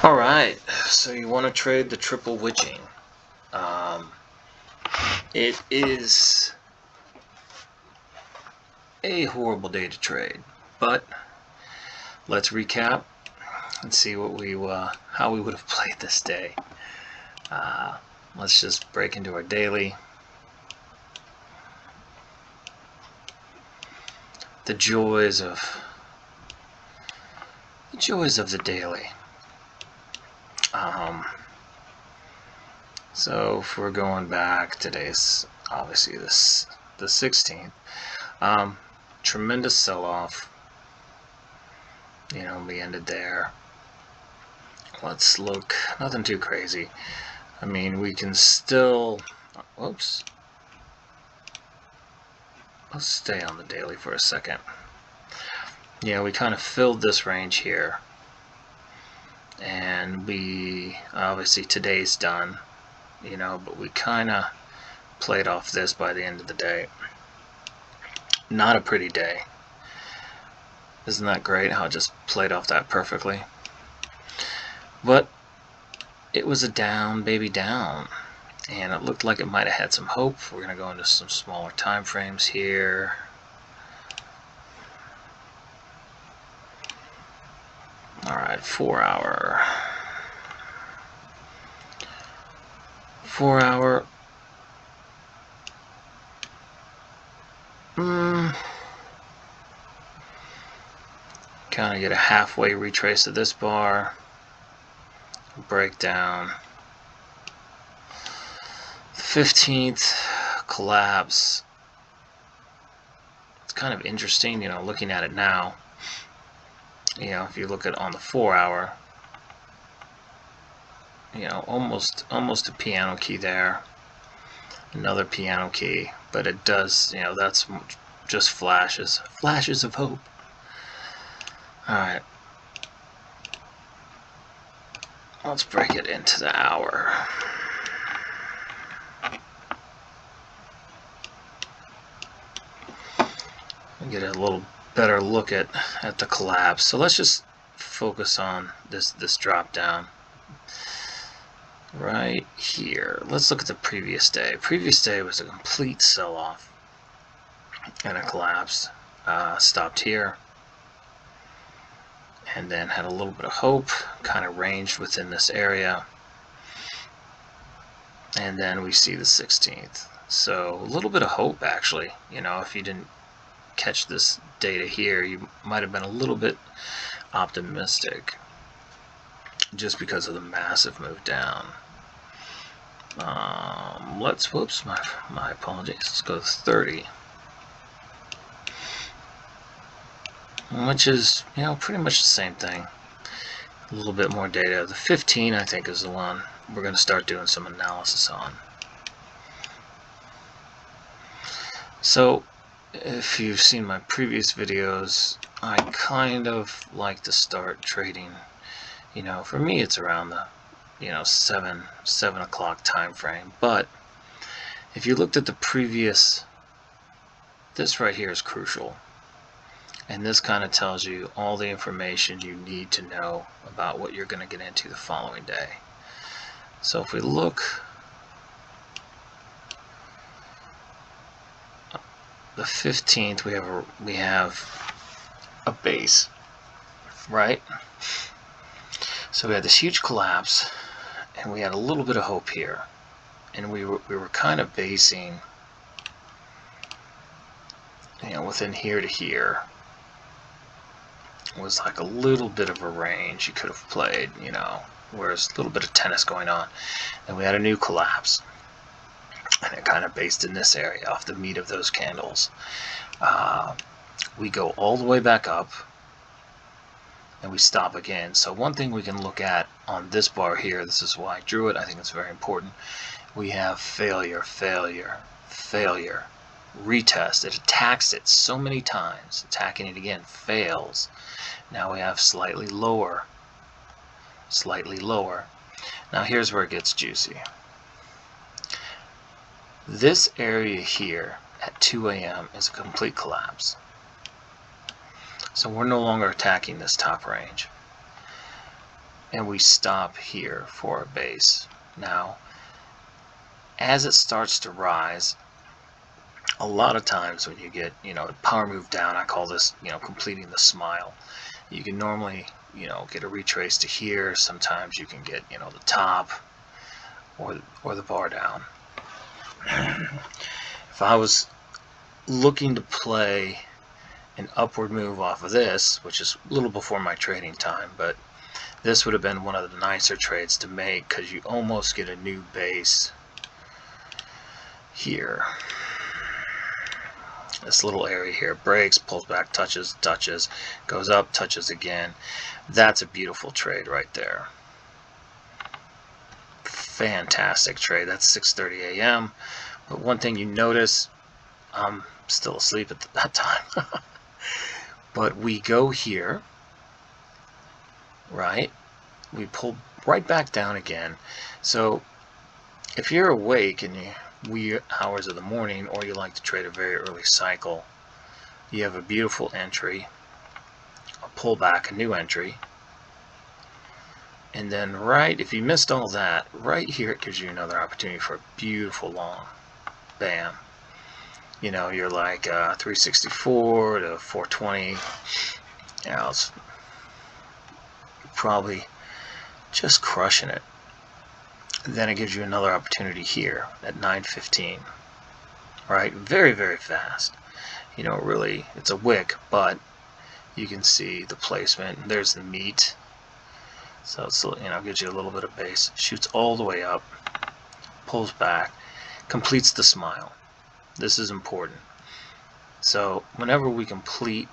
Alright, so you want to trade the triple witching. It is a horrible day to trade, but let's recap and see what how we would have played this day. Let's just break into our daily. The joys of the daily. So if we're going back, today's obviously the 16th. Tremendous sell-off. We ended there. Let's look. Nothing too crazy. I mean, we can still. Whoops. Let's stay on the daily for a second. We kind of filled this range here, and we obviously today's done. But we kind of played off this by the end of the day. Not a pretty day. Isn't that great how it just played off that perfectly? But it was a down, baby down. And it looked like it might have had some hope. We're going to go into some smaller time frames here. Alright, 4 hour. 4 hour. Kind of get a halfway retrace of this bar. Breakdown. 15th collapse. It's kind of interesting, looking at it now. If you look at on the 4 hour, almost a piano key there. Another piano key, but it does, that's just flashes of hope. Alright. Let's break it into the hour. Get a little better look at the collapse. So let's just focus on this drop down right here. Let's look at the previous day. Previous day was a complete sell-off and a collapse. Stopped here and then had a little bit of hope, kind of ranged within this area, and then we see the 16th. So a little bit of hope, actually. If you didn't catch this data here, you might have been a little bit optimistic just because of the massive move down. Whoops, my apologies. Let's go to 30, which is pretty much the same thing. A little bit more data. The 15, I think, is the one we're going to start doing some analysis on. So if you've seen my previous videos, I kind of like to start trading, for me it's around the 7 o'clock time frame. But if you looked at the previous, this right here is crucial, and this kind of tells you all the information you need to know about what you're going to get into the following day. So if we look, the 15th, we have a base, right? So we had this huge collapse, and we had a little bit of hope here, and we were kind of basing, within here to here was like a little bit of a range you could have played, whereas a little bit of tennis going on. And we had a new collapse, and it kind of based in this area off the meat of those candles. We go all the way back up, and we stop again. So one thing we can look at on this bar here, this is why I drew it, I think it's very important. We have failure, failure, failure, retest. It attacks it so many times, attacking it again, fails. Now we have slightly lower, slightly lower. Now here's where it gets juicy. This area here at 2 a.m. is a complete collapse. So we're no longer attacking this top range. and we stop here for a base. Now, as it starts to rise, a lot of times when you get, power move down, I call this, completing the smile. You can normally, get a retrace to here. Sometimes you can get, the top or the bar down. If I was looking to play an upward move off of this, which is a little before my trading time, but this would have been one of the nicer trades to make because you almost get a new base here. This little area here breaks, pulls back, touches, goes up, touches again. That's a beautiful trade right there. Fantastic trade. That's 6:30 a.m. But one thing you notice, I'm still asleep at that time. But we go here, right? We pull right back down again. So if you're awake in the wee hours of the morning, or you like to trade a very early cycle, you have a beautiful entry, a pullback, a new entry, and then if you missed all that, right here it gives you another opportunity for a beautiful long. Bam. You're like 364 to 420. It's probably just crushing it. Then it gives you another opportunity here at 9:15. Right? Very, very fast. Really, it's a wick, but you can see the placement. There's the meat. So it's, gives you a little bit of base. Shoots all the way up, pulls back, completes the smile. This is important. So whenever we complete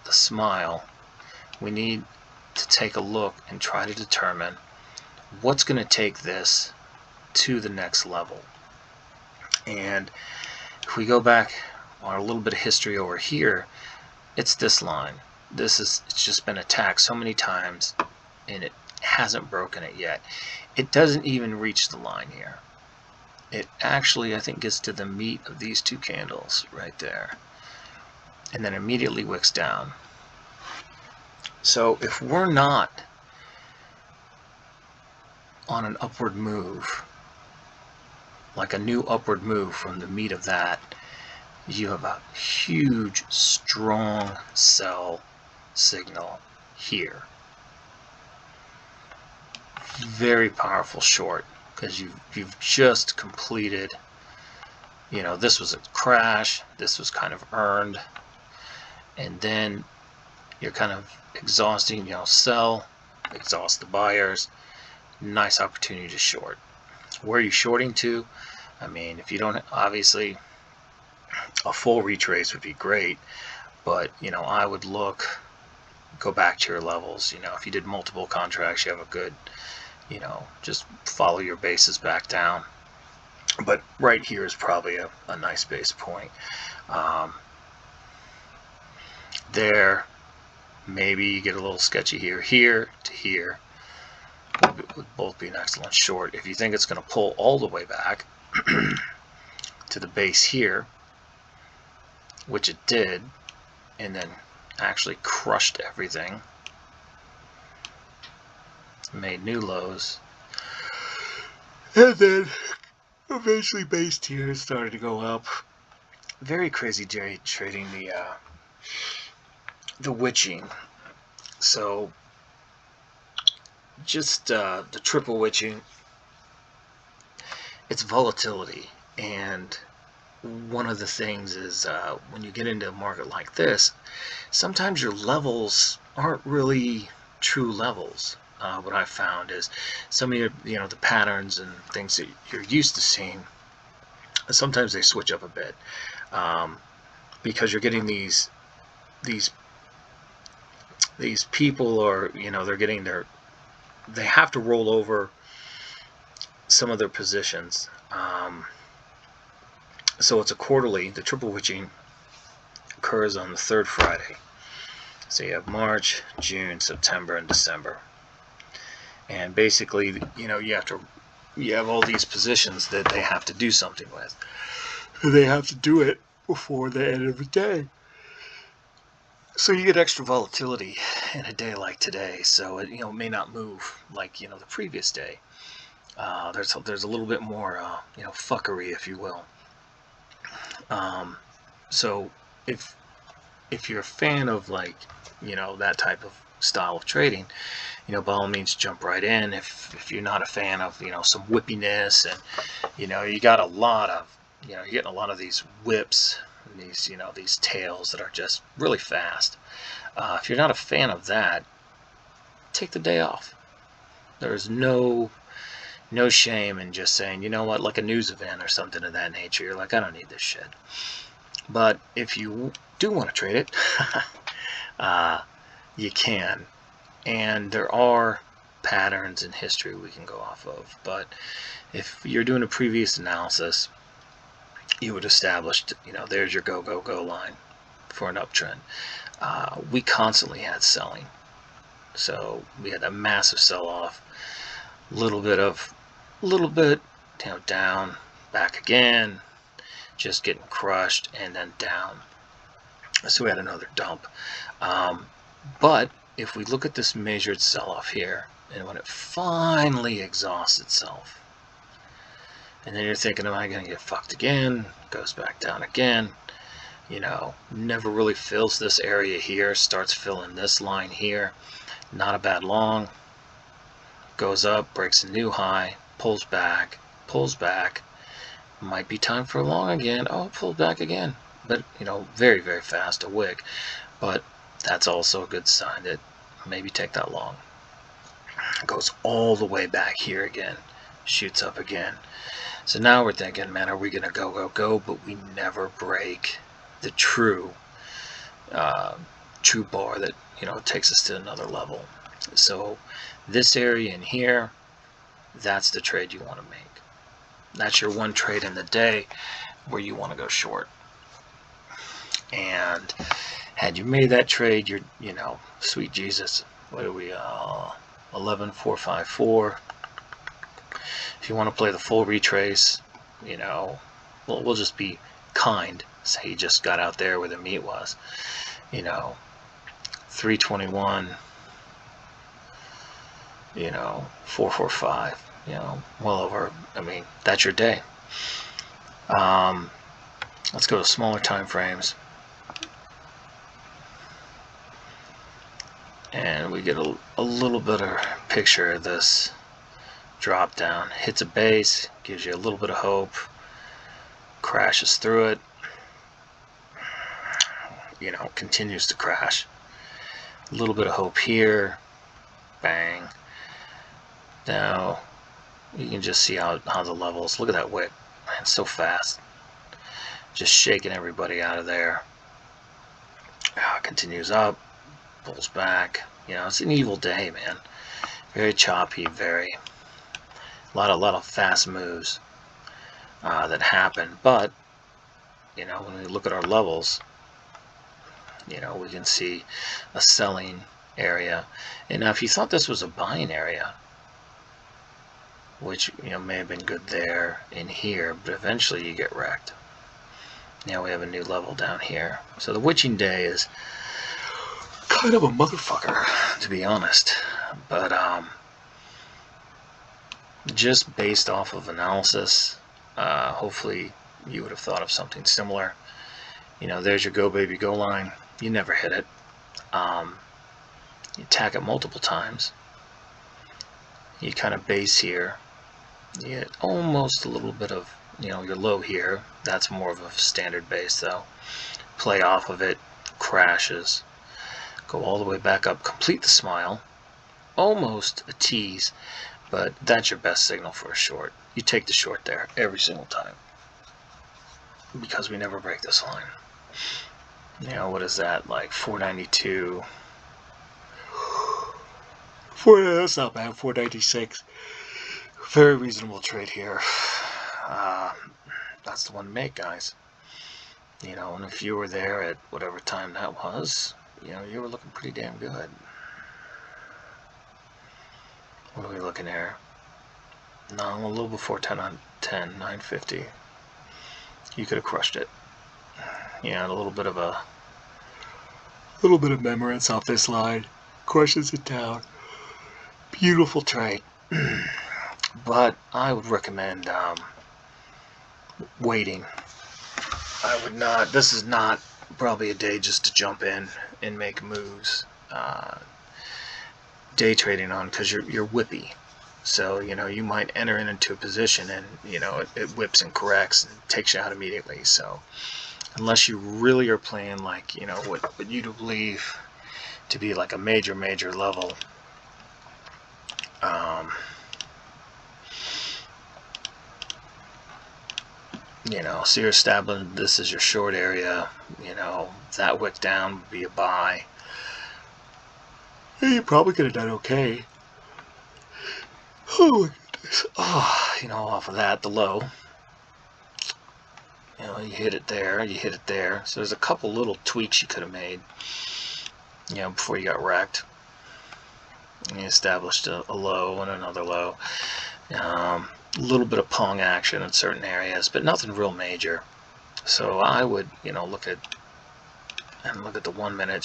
the smile, we need to take a look and try to determine what's going to take this to the next level. And if we go back on a little bit of history over here, it's this line. It's just been attacked so many times and it hasn't broken it yet. It doesn't even reach the line here. It actually, I think, gets to the meat of these two candles right there, and then immediately wicks down. So if we're not on an upward move, like a new upward move from the meat of that, you have a huge, strong sell signal here. Very powerful short, because you've just completed, this was a crash, this was kind of earned, and then you're kind of exhausting, sell, exhaust the buyers. Nice opportunity to short. Where are you shorting to? I mean, if you don't, obviously a full retrace would be great, but I would go back to your levels. If you did multiple contracts, you have a good, just follow your bases back down. But right here is probably a nice base point. There, maybe you get a little sketchy here to here. Would both be an excellent short. If you think it's going to pull all the way back to the base here, which it did, and then actually crushed everything, made new lows, and then eventually based here, started to go up. Very crazy day trading the witching. So just the triple witching, it's volatility, and one of the things is when you get into a market like this, sometimes your levels aren't really true levels. What I've found is some of your, the patterns and things that you're used to seeing, sometimes they switch up a bit, because you're getting these people, or they're getting they have to roll over some of their positions. So it's a quarterly. The triple witching occurs on the third Friday. So you have March, June, September, and December. And basically, you have all these positions that they have to do something with. They have to do it before the end of the day. So you get extra volatility in a day like today. So it may not move like the previous day. There's a little bit more fuckery, if you will. So if you're a fan of that type of style of trading, by all means jump right in. If you're not a fan of some whippiness, and you got a lot of you're getting a lot of these whips and these tails that are just really fast. If you're not a fan of that, take the day off. There's no shame in just saying, you know what, like a news event or something of that nature, you're like, I don't need this shit. But if you do want to trade it, you can. And there are patterns in history we can go off of. But if you're doing a previous analysis, you would establish, there's your go, go, go line for an uptrend. We constantly had selling. So we had a massive sell-off, little bit down, back again, just getting crushed, and then down. So we had another dump. But if we look at this measured sell-off here, and when it finally exhausts itself, and then you're thinking, am I going to get fucked again? Goes back down again. Never really fills this area here, starts filling this line here. Not a bad long. Goes up, breaks a new high, pulls back. Might be time for a long again. Oh, pulls back again. But, very, very fast, a wick. But that's also a good sign that maybe take that long. Goes all the way back here again. Shoots up again. So now we're thinking, man, are we going to go, go, go? But we never break the true bar that, takes us to another level. So this area in here, that's the trade you want to make. That's your one trade in the day where you want to go short. And had you made that trade, you're, sweet Jesus, what are we, 11,454. If you want to play the full retrace, we'll just be kind. Say you just got out there where the meat was. 321, 445, well over. I mean, that's your day. Let's go to smaller time frames. And we get a little bit of picture of this drop down. Hits a base, gives you a little bit of hope, crashes through it, continues to crash. A little bit of hope here, bang. Now you can just see how the levels, look at that wick, man, so fast, just shaking everybody out of there. Continues up, pulls back. It's an evil day, man. Very choppy, very a lot of fast moves that happen. But when we look at our levels, we can see a selling area. And now if you thought this was a buying area, which may have been good there in here, but eventually you get wrecked. Now we have a new level down here. So the witching day is kind of a motherfucker, to be honest. But just based off of analysis, hopefully you would have thought of something similar. There's your go baby go line. You never hit it. You attack it multiple times. You kind of base here. You get almost a little bit of, your low here. That's more of a standard base though. Play off of it, crashes, go all the way back up, complete the smile, almost a tease, but that's your best signal for a short. You take the short there every single time because we never break this line. What is that, like 492? That's not bad, 496. Very reasonable trade here. That's the one to make, guys. And if you were there at whatever time that was, you were looking pretty damn good. What are we looking here? No, a little before 10 on 10, 950. You could have crushed it. A little bit of a little bit of memorance off this line. Crushes it down. Beautiful trade. But I would recommend waiting. I would not. This is not probably a day just to jump in and make moves. Day trading on, because you're whippy. So, you might enter into a position and, it whips and corrects and takes you out immediately. So, unless you really are playing like, what you believe to be like a major level, so you're establishing this is your short area, that wick down would be a buy. You probably could have done okay. Oh my goodness. Off of that, the low. You hit it there, you hit it there. So there's a couple little tweaks you could have made, before you got wrecked. You established a low and another low. A little bit of pong action in certain areas, but nothing real major. So I would, look at the 1 minute.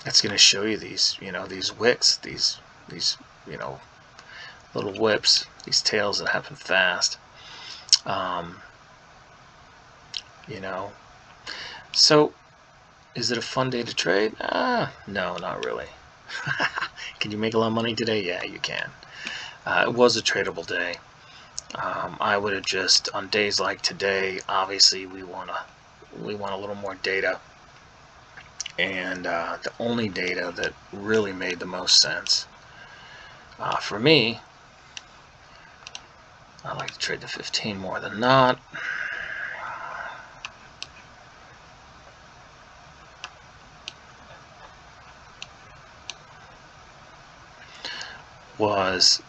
It's gonna show you these, these wicks, these little whips, these tails that happen fast. So is it a fun day to trade? No, not really. Can you make a lot of money today? Yeah, you can. It was a tradable day. I would have just, on days like today, obviously we want a little more data, and the only data that really made the most sense for me, I like to trade the 15 more than not. Was,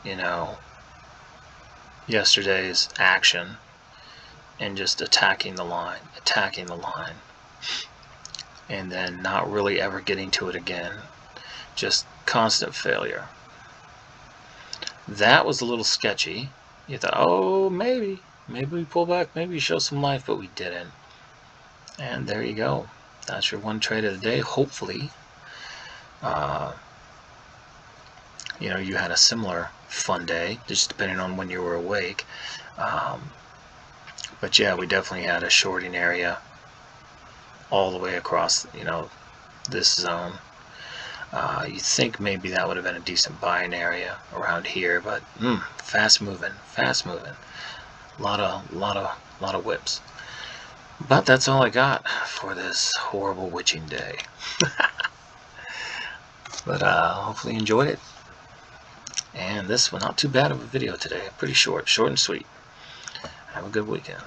yesterday's action and just attacking the line, and then not really ever getting to it again. Just constant failure. That was a little sketchy. You thought, oh, maybe we pull back, maybe we show some life, but we didn't. And there you go. That's your one trade of the day. Hopefully, you had a similar fun day, just depending on when you were awake. But yeah, we definitely had a shorting area all the way across, this zone. You think maybe that would have been a decent buying area around here, but fast moving. A lot of whips. But that's all I got for this horrible witching day. But hopefully you enjoyed it. And this was not too bad of a video today. Pretty short and sweet. Have a good weekend.